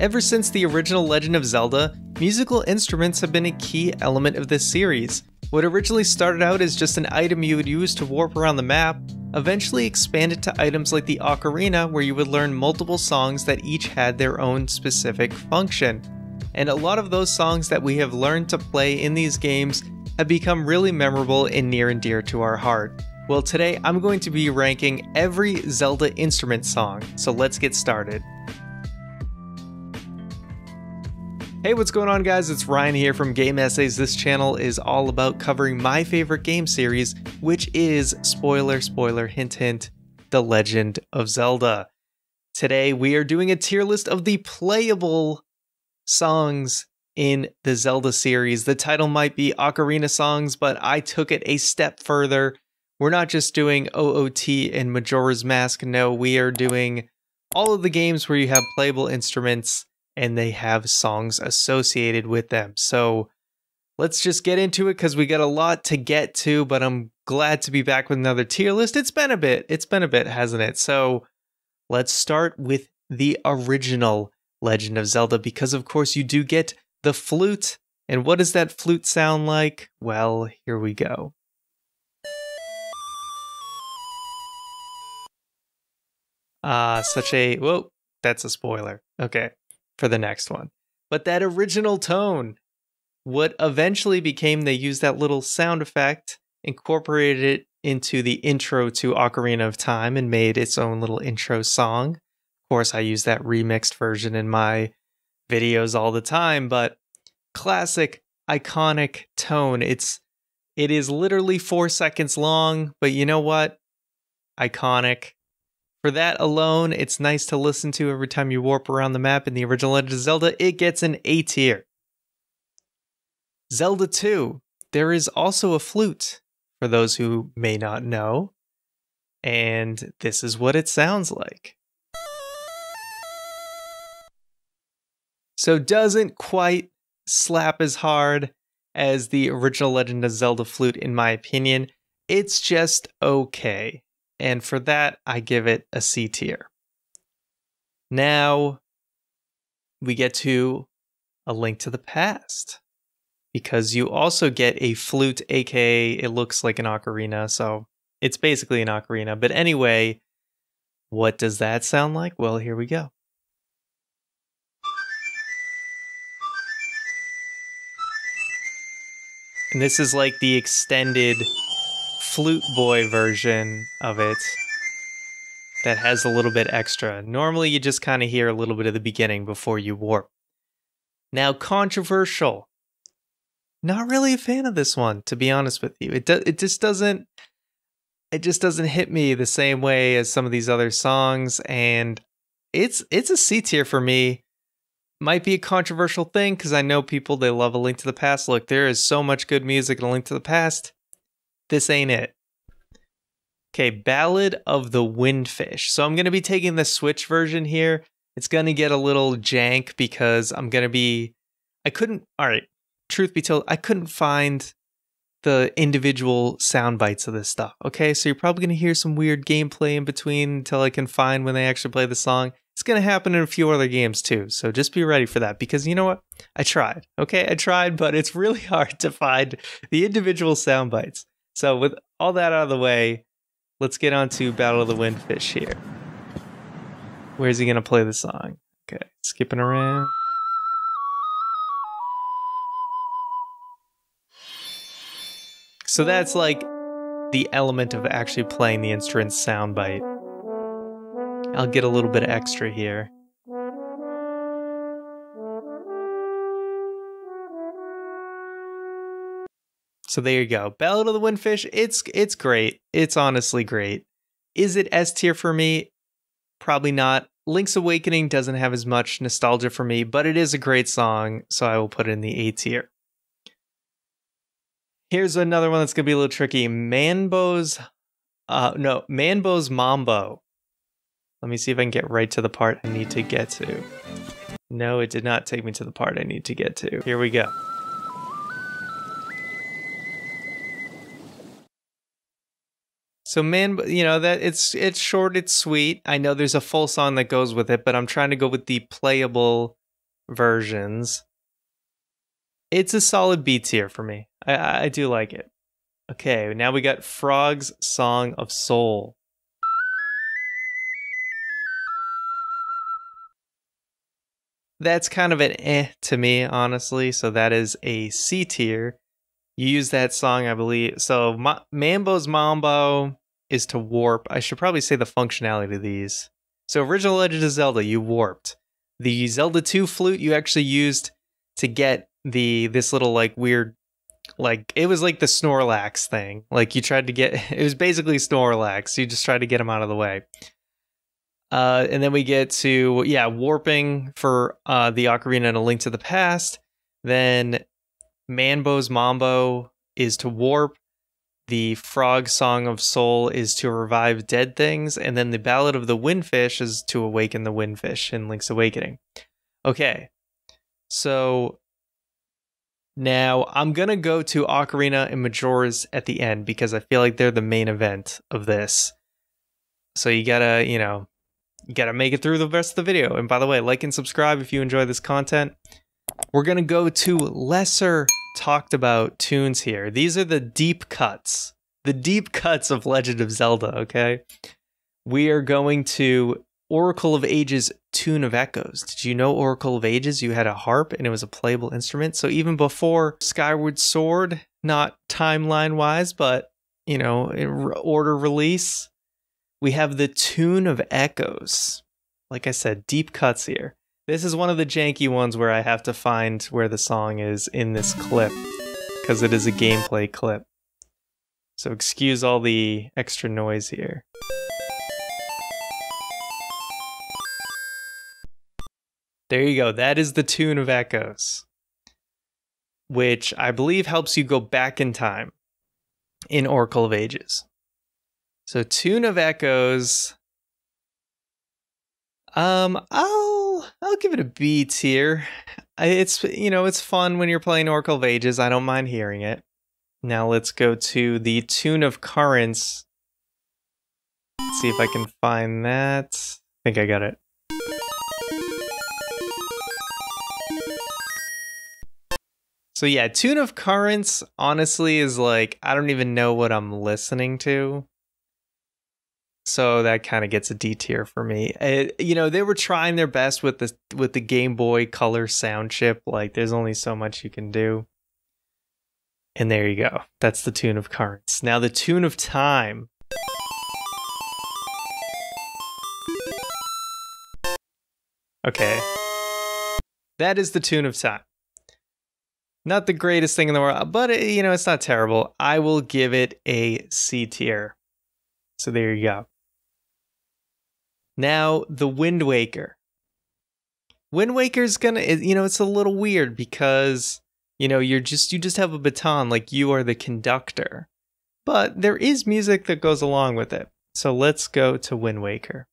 Ever since the original Legend of Zelda, musical instruments have been a key element of this series. What originally started out as just an item you would use to warp around the map, eventually expanded to items like the Ocarina, where you would learn multiple songs that each had their own specific function. And a lot of those songs that we have learned to play in these games have become really memorable and near and dear to our heart. Well, today I'm going to be ranking every Zelda instrument song, so let's get started. Hey, what's going on, guys? It's Ryan here from Game Essays. This channel is all about covering my favorite game series, which is, spoiler, spoiler, hint, hint, The Legend of Zelda. Today, we are doing a tier list of the playable songs in the Zelda series. The title might be Ocarina songs, but I took it a step further. We're not just doing OOT and Majora's Mask. No, we are doing all of the games where you have playable instruments and they have songs associated with them. So let's just get into it because we got a lot to get to, but I'm glad to be back with another tier list. It's been a bit, hasn't it? So let's start with the original Legend of Zelda, because of course you do get the flute. And what does that flute sound like? Well, here we go. Whoa, that's a spoiler. Okay. For the next one. But that original tone, what eventually became, they used that little sound effect, incorporated it into the intro to Ocarina of Time and made its own little intro song. Of course, I use that remixed version in my videos all the time, but classic, iconic tone. It is literally 4 seconds long, but you know what? Iconic. For that alone, it's nice to listen to every time you warp around the map in the original Legend of Zelda. It gets an A tier. Zelda 2, there is also a flute, for those who may not know. And this is what it sounds like. So doesn't quite slap as hard as the original Legend of Zelda flute, in my opinion. It's just okay. And for that, I give it a C tier. Now, we get to A Link to the Past, because you also get a flute, aka it looks like an ocarina, so it's basically an ocarina. But anyway, what does that sound like? Well, here we go. And this is like the extended Flute Boy version of it that has a little bit extra. Normally you just kind of hear a little bit of the beginning before you warp. Now, controversial. Not really a fan of this one, to be honest with you. It just doesn't hit me the same way as some of these other songs, and it's a C tier for me. Might be a controversial thing because I know people, they love A Link to the Past. Look, there is so much good music in A Link to the Past. This ain't it. Okay, Ballad of the Windfish. So I'm going to be taking the Switch version here. It's going to get a little jank because alright, truth be told, I couldn't find the individual sound bites of this stuff. Okay, so you're probably going to hear some weird gameplay in between until I can find when they actually play the song. It's going to happen in a few other games too, so just be ready for that, because you know what? I tried, okay? I tried, but it's really hard to find the individual sound bites. So with all that out of the way, let's get on to Battle of the Windfish here. Where's he going to play the song? Okay, skipping around. So that's like the element of actually playing the instrument's soundbite. I'll get a little bit extra here. So there you go. Ballad of the Windfish, it's great. It's honestly great. Is it S tier for me? Probably not. Link's Awakening doesn't have as much nostalgia for me, but it is a great song, so I will put it in the A tier. Here's another one that's going to be a little tricky. Manbo's Mambo. Let me see if I can get right to the part I need to get to. No, it did not take me to the part I need to get to. Here we go. So that it's short, it's sweet. I know there's a full song that goes with it, but I'm trying to go with the playable versions, it's a solid B tier for me. I do like it. Okay, now we got Frog's Song of Soul. That's kind of an to me, honestly, so that is a C tier. You use that song, I believe. So Mambo's Mambo is to warp. I should probably say the functionality of these. So original Legend of Zelda, you warped. The Zelda 2 flute you actually used to get this little like weird, like it was like the Snorlax thing. Like you tried to get, it was basically Snorlax. You just tried to get him out of the way. And then we get to, warping for the Ocarina and A Link to the Past. Then Mambo's Mambo is to warp. The Frog Song of Soul is to revive dead things. And then the Ballad of the Windfish is to awaken the Windfish in Link's Awakening. Okay, so now I'm going to go to Ocarina and Majoras at the end because I feel like they're the main event of this. So you gotta, you gotta make it through the rest of the video. And by the way, like and subscribe if you enjoy this content. We're gonna go to lesser talked about tunes here. These are the deep cuts. The deep cuts of Legend of Zelda, okay? We are going to Oracle of Ages, Tune of Echoes. Did you know Oracle of Ages, you had a harp and it was a playable instrument? So even before Skyward Sword, not timeline-wise, but, in order release, we have the Tune of Echoes. Like I said, deep cuts here. This is one of the janky ones where I have to find where the song is in this clip, because it is a gameplay clip. So excuse all the extra noise here. There you go, that is the Tune of Echoes, which I believe helps you go back in time in Oracle of Ages. So Tune of Echoes, I'll give it a B tier. It's it's fun when you're playing Oracle of Ages. I don't mind hearing it. Now let's go to the Tune of Currents. Let's see if I can find that. I think I got it. So yeah, Tune of Currents honestly is like, I don't even know what I'm listening to. So that kind of gets a D tier for me. They were trying their best with the Game Boy Color sound chip. Like, there's only so much you can do. And there you go. That's the Tune of Currents. Now the Tune of Time. Okay. That is the Tune of Time. Not the greatest thing in the world, but it's not terrible. I will give it a C tier. So there you go. Now, the Wind Waker. Wind Waker's gonna, it's a little weird because, you just have a baton, like you are the conductor. But there is music that goes along with it. So let's go to Wind Waker.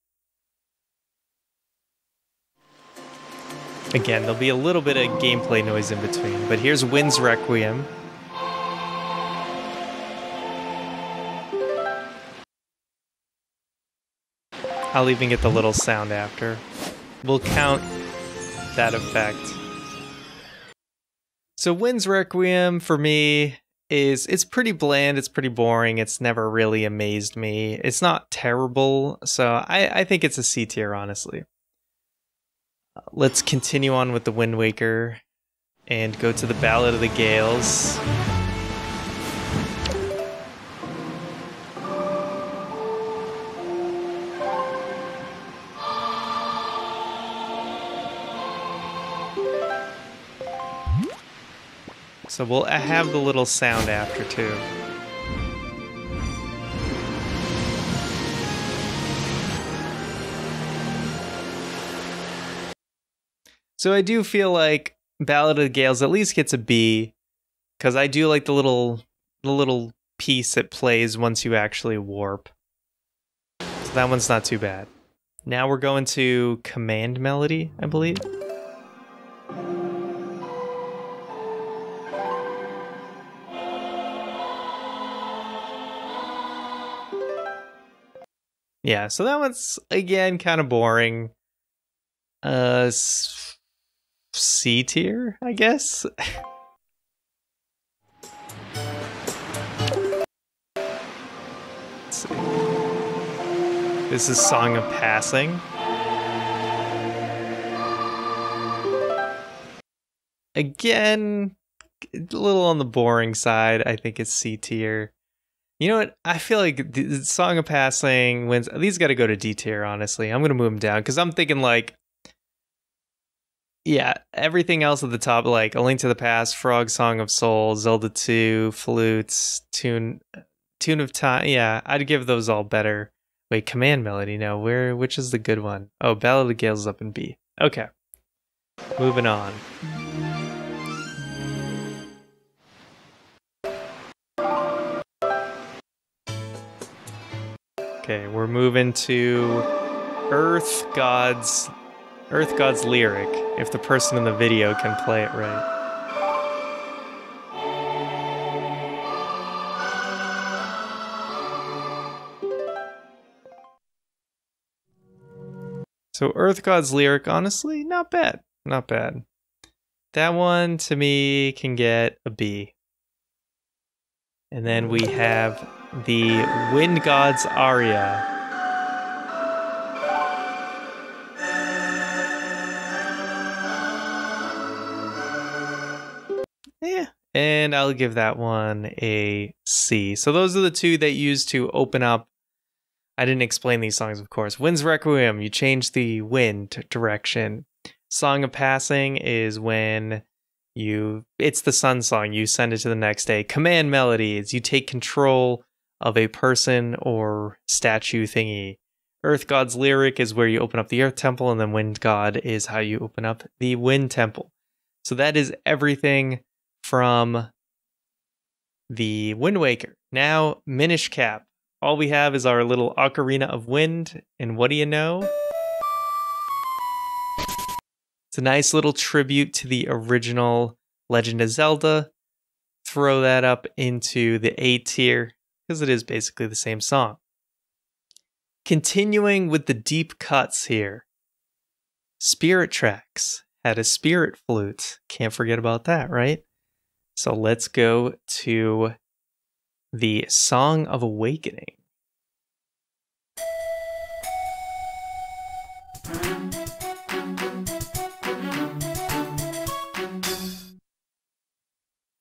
Again, there'll be a little bit of gameplay noise in between, but here's Wind's Requiem. I'll even get the little sound after. We'll count that effect. So Wind's Requiem for me it's pretty bland, it's pretty boring, it's never really amazed me. It's not terrible, so I think it's a C tier, honestly. Let's continue on with the Wind Waker and go to the Ballad of the Gales. So we'll have the little sound after too. So I do feel like Ballad of the Gales at least gets a B, because I do like the little piece it plays once you actually warp. So that one's not too bad. Now we're going to Command Melody, I believe. Yeah, so that one's, again, kind of boring. C tier, I guess. Let's see. This is Song of Passing. Again, a little on the boring side. I think it's C tier. You know what? I feel like the Song of Passing wins. These got to go to D tier, honestly. I'm going to move them down because I'm thinking like, yeah, everything else at the top, like A Link to the Past, Frog Song of Soul, Zelda 2, Flutes, Tune of Time. Yeah, I'd give those all better. Wait, Command Melody. No, which is the good one? Oh, Ballad of Gales is up in B. Okay. Moving on. Okay, we're moving to Earth God's lyric, if the person in the video can play it right. So Earth God's lyric, honestly, not bad. Not bad. That one, to me, can get a B. And then we have the Wind God's aria. Yeah, and I'll give that one a C. So those are the two that used to open up. I didn't explain these songs, of course. Wind's Requiem, you change the wind direction. Song of Passing is when it's the sun song, you send it to the next day. Command Melodies, you take control of a person or statue thingy. Earth God's lyric is where you open up the Earth Temple, and then Wind God is how you open up the Wind Temple. So that is everything from the Wind Waker. Now, Minish Cap. All we have is our little Ocarina of Wind, and what do you know? It's a nice little tribute to the original Legend of Zelda. Throw that up into the A tier, because it is basically the same song. Continuing with the deep cuts here. Spirit Tracks had a spirit flute. Can't forget about that, right? So let's go to the Song of Awakening.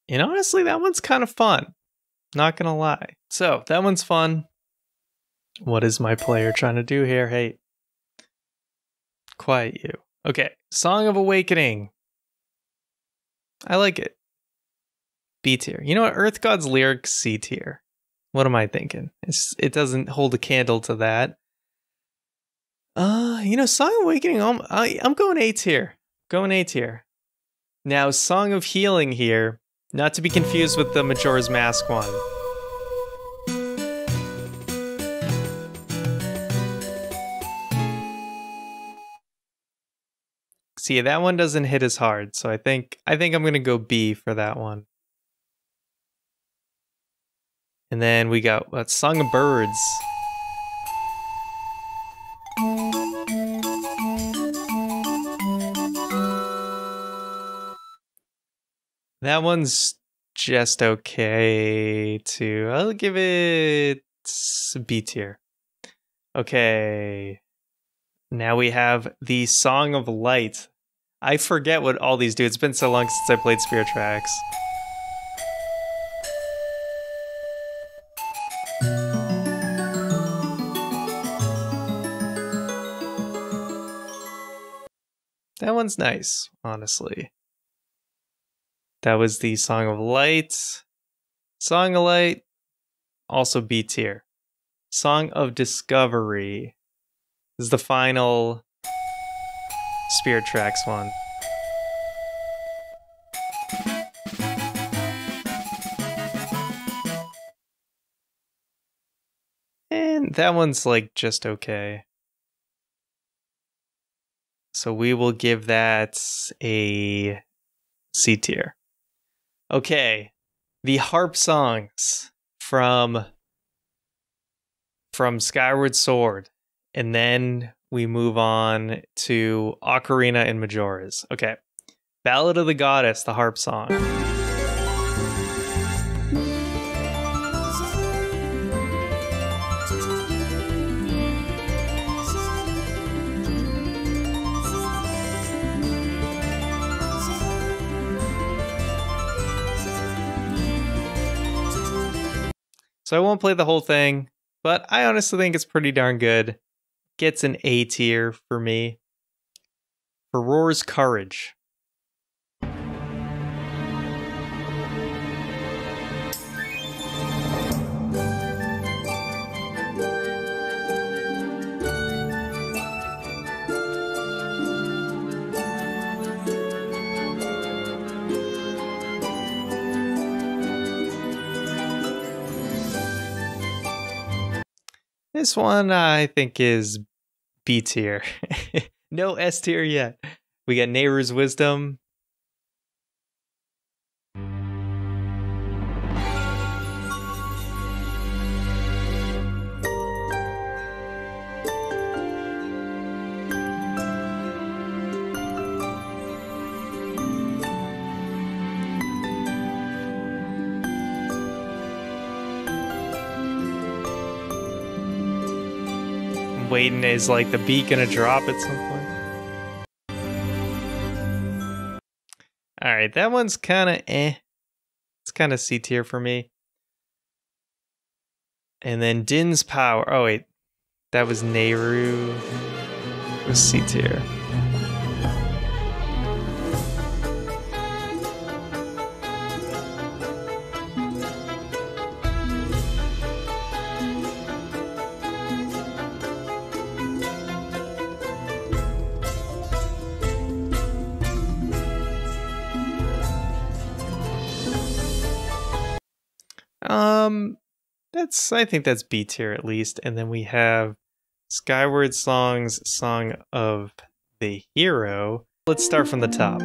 And honestly, that one's kind of fun. Not gonna lie. So, that one's fun. What is my player trying to do here? Hey. Quiet you. Okay, Song of Awakening. I like it. B tier. You know what? Earth God's lyrics, C tier. What am I thinking? It doesn't hold a candle to that. Song of Awakening, I'm going A tier. Going A tier. Now, Song of Healing here. Not to be confused with the Majora's Mask one. See, that one doesn't hit as hard, so I think I'm gonna go B for that one. And then we got Song of Birds. That one's just okay too. I'll give it B tier. Okay. Now we have the Song of Light. I forget what all these do. It's been so long since I played Spirit Tracks. That one's nice, honestly. That was the Song of Light. Song of Light, also B tier. Song of Discovery. This is the final Spirit Tracks one. And that one's like just okay. So we will give that a C tier. Okay, the harp songs from Skyward Sword, and then we move on to Ocarina and Majoras. Okay, Ballad of the Goddess, the harp song. So I won't play the whole thing, but I honestly think it's pretty darn good. Gets an A tier for me. For Roar's Courage. This one I think is B tier. No S tier yet. We got Nehru's Wisdom. Waiting, is like the beat gonna drop at some point? Alright, that one's kinda eh. It's kinda C tier for me. And then Din's Power. Oh wait. That was Nehru. It was C tier. I think that's B tier at least. And then we have Skyward Song's Song of the Hero. Let's start from the top.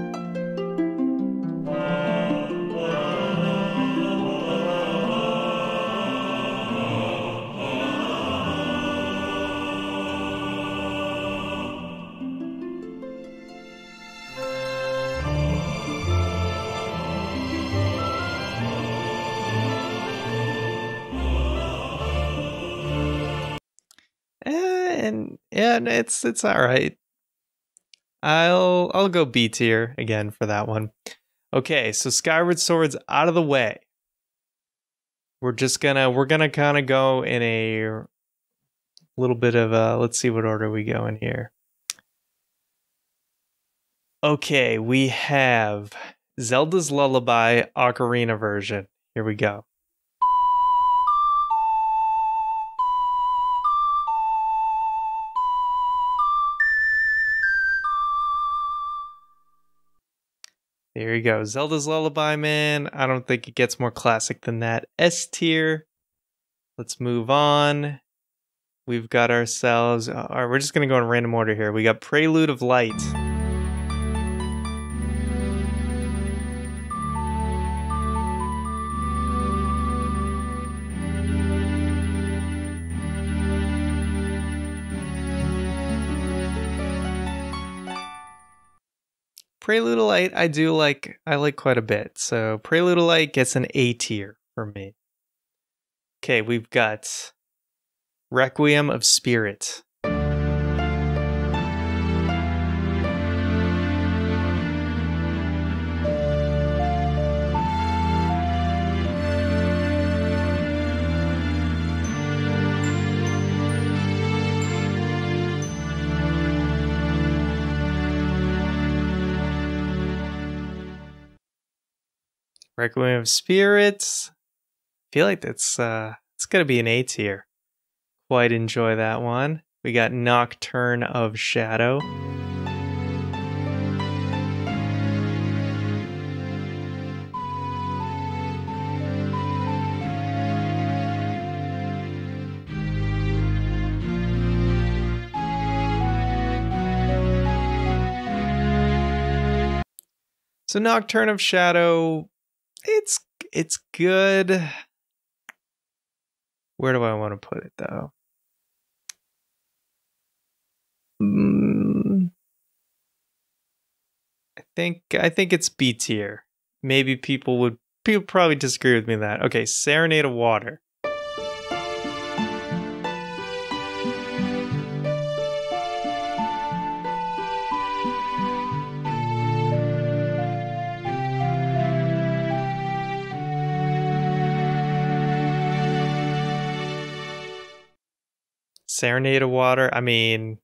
And yeah, it's all right. I'll go B tier again for that one. Okay, so Skyward Sword's out of the way. We're gonna kind of go in a little bit of a, let's see what order we go in here. Okay, we have Zelda's Lullaby Ocarina version. Here we go. There you go. Zelda's Lullaby, man. I don't think it gets more classic than that. S tier. Let's move on. We've got ourselves... all right, we're just going to go in random order here. We got Prelude of Light. Prelude of Light, I like quite a bit. So Prelude of Light gets an A tier for me. Okay, we've got Requiem of Spirit. Requiem of Spirits. I feel like it's gonna be an A tier. Quite enjoy that one. We got Nocturne of Shadow. So Nocturne of Shadow, it's good. Where do I want to put it though? I think it's B tier. Maybe people probably disagree with me on that. Okay, Serenade of Water. Serenade of Water. I mean,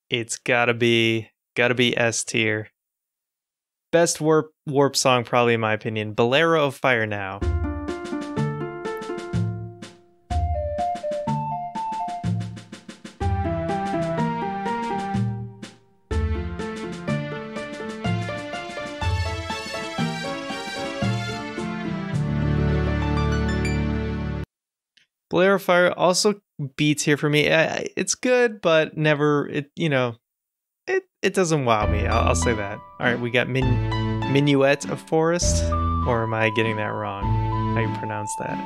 it's gotta be S tier. Best warp song, probably in my opinion. Ballad of Fire Now. Ballad of Fire also B tier for me. It's good, but never. It doesn't wow me. I'll say that. All right, we got Minuet of Forest, or am I getting that wrong? How you pronounce that?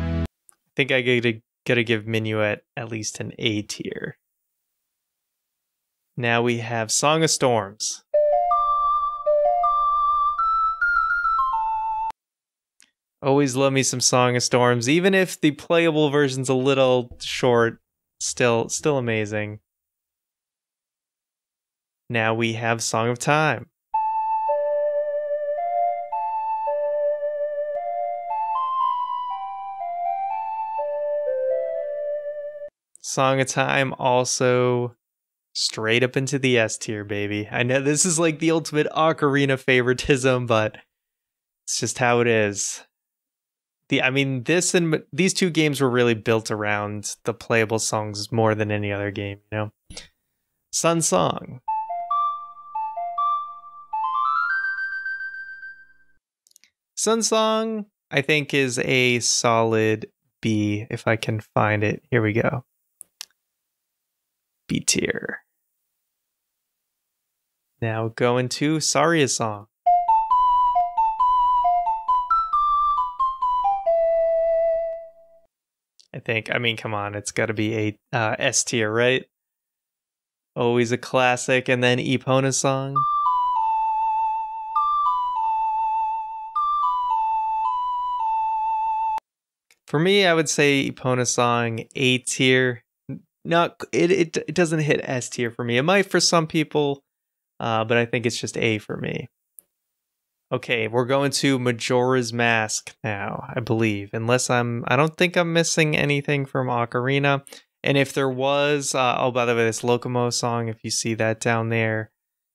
I think I gotta give Minuet at least an A tier. Now we have Song of Storms. Always love me some Song of Storms, even if the playable version's a little short. Still amazing. Now we have Song of Time. Song of Time also straight up into the S tier, baby. I know this is like the ultimate Ocarina favoritism, but it's just how it is. These two games were really built around the playable songs more than any other game, you know? Sun Song. Sun Song, I think, is a solid B, if I can find it. Here we go. B tier. Now going to Saria Song. I mean, come on, it's got to be a S tier, right? Always a classic. And then Epona Song. For me, I would say Epona Song A tier. It doesn't hit S tier for me. It might for some people, but I think it's just A for me. Okay, we're going to Majora's Mask now, I believe. I don't think I'm missing anything from Ocarina. And if there was, oh, by the way, this Locomo song, if you see that down there,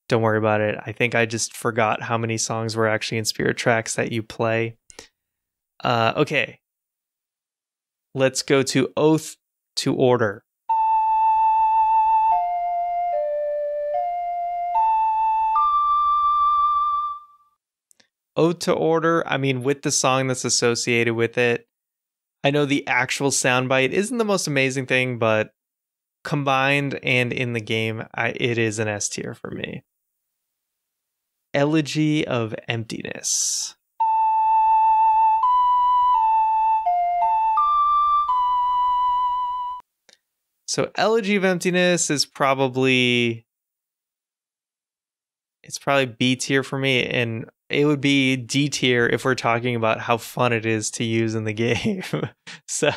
don't worry about it. I think I just forgot how many songs were actually in Spirit Tracks that you play. Okay. Let's go to Oath to Order. Ode to Order, I mean, with the song that's associated with it, I know the actual soundbite isn't the most amazing thing, but combined and in the game, it is an S tier for me. Elegy of Emptiness. So Elegy of Emptiness is probably B tier for me, and it would be D tier if we're talking about how fun it is to use in the game. So,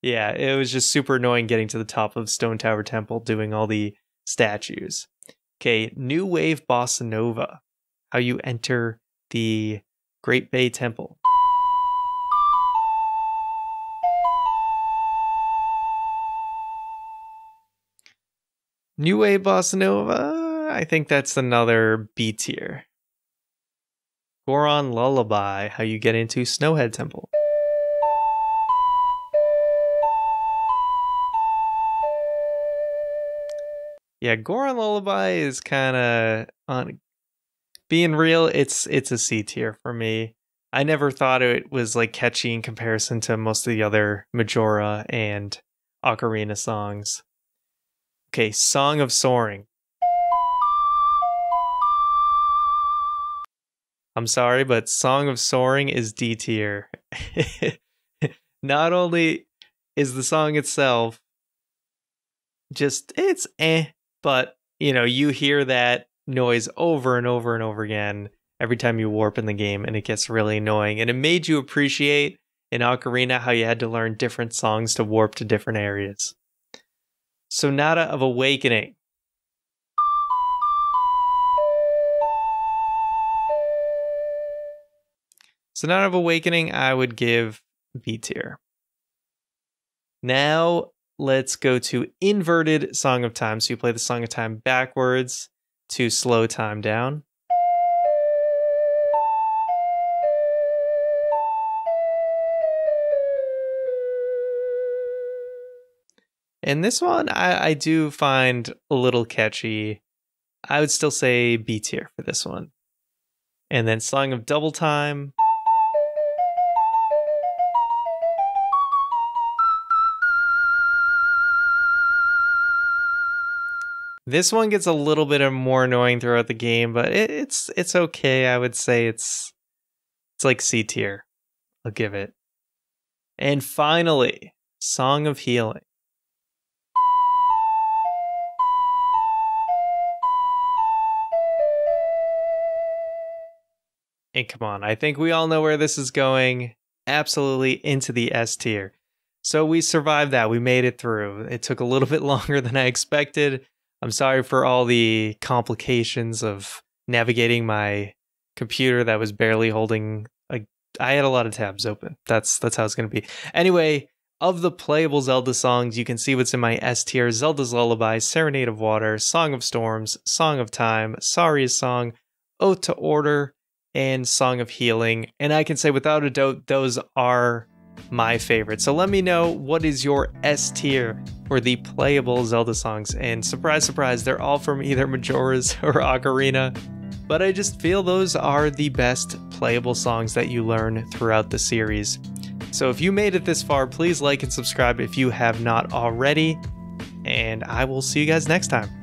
yeah, it was just super annoying getting to the top of Stone Tower Temple doing all the statues. Okay, New Wave Bossa Nova. How you enter the Great Bay Temple. New Wave Bossa Nova, I think that's another B tier. Goron Lullaby, how you get into Snowhead Temple. Yeah, Goron Lullaby is kind of on being real. It's a C tier for me. I never thought it was like catchy in comparison to most of the other Majora and Ocarina songs. Okay, Song of Soaring. I'm sorry, but Song of Soaring is D tier. Not only is the song itself. Just, it's but, you know, you hear that noise over and over and over again every time you warp in the game, and it gets really annoying. And it made you appreciate in Ocarina how you had to learn different songs to warp to different areas. Sonata of Awakening. Sonata of Awakening, I would give B tier. Now, let's go to inverted Song of Time. So you play the Song of Time backwards to slow time down. And this one I do find a little catchy. I would still say B tier for this one. And then Song of Double Time. This one gets a little bit more annoying throughout the game, but it's okay. I would say it's like C tier. I'll give it. And finally, Song of Healing. And come on, I think we all know where this is going. Absolutely into the S tier. So we survived that. We made it through. It took a little bit longer than I expected. I'm sorry for all the complications of navigating my computer that was barely holding I had a lot of tabs open. That's how it's going to be. Anyway, of the playable Zelda songs, you can see what's in my S tier: Zelda's Lullaby, Serenade of Water, Song of Storms, Song of Time, Saria's Song, Ode to Order, and Song of Healing. And I can say without a doubt, those are my favorite. So let me know, what is your S tier for the playable Zelda songs? And surprise, surprise, they're all from either Majoras or Ocarina, but I just feel those are the best playable songs that you learn throughout the series. So if you made it this far, please like and subscribe if you have not already, and I will see you guys next time.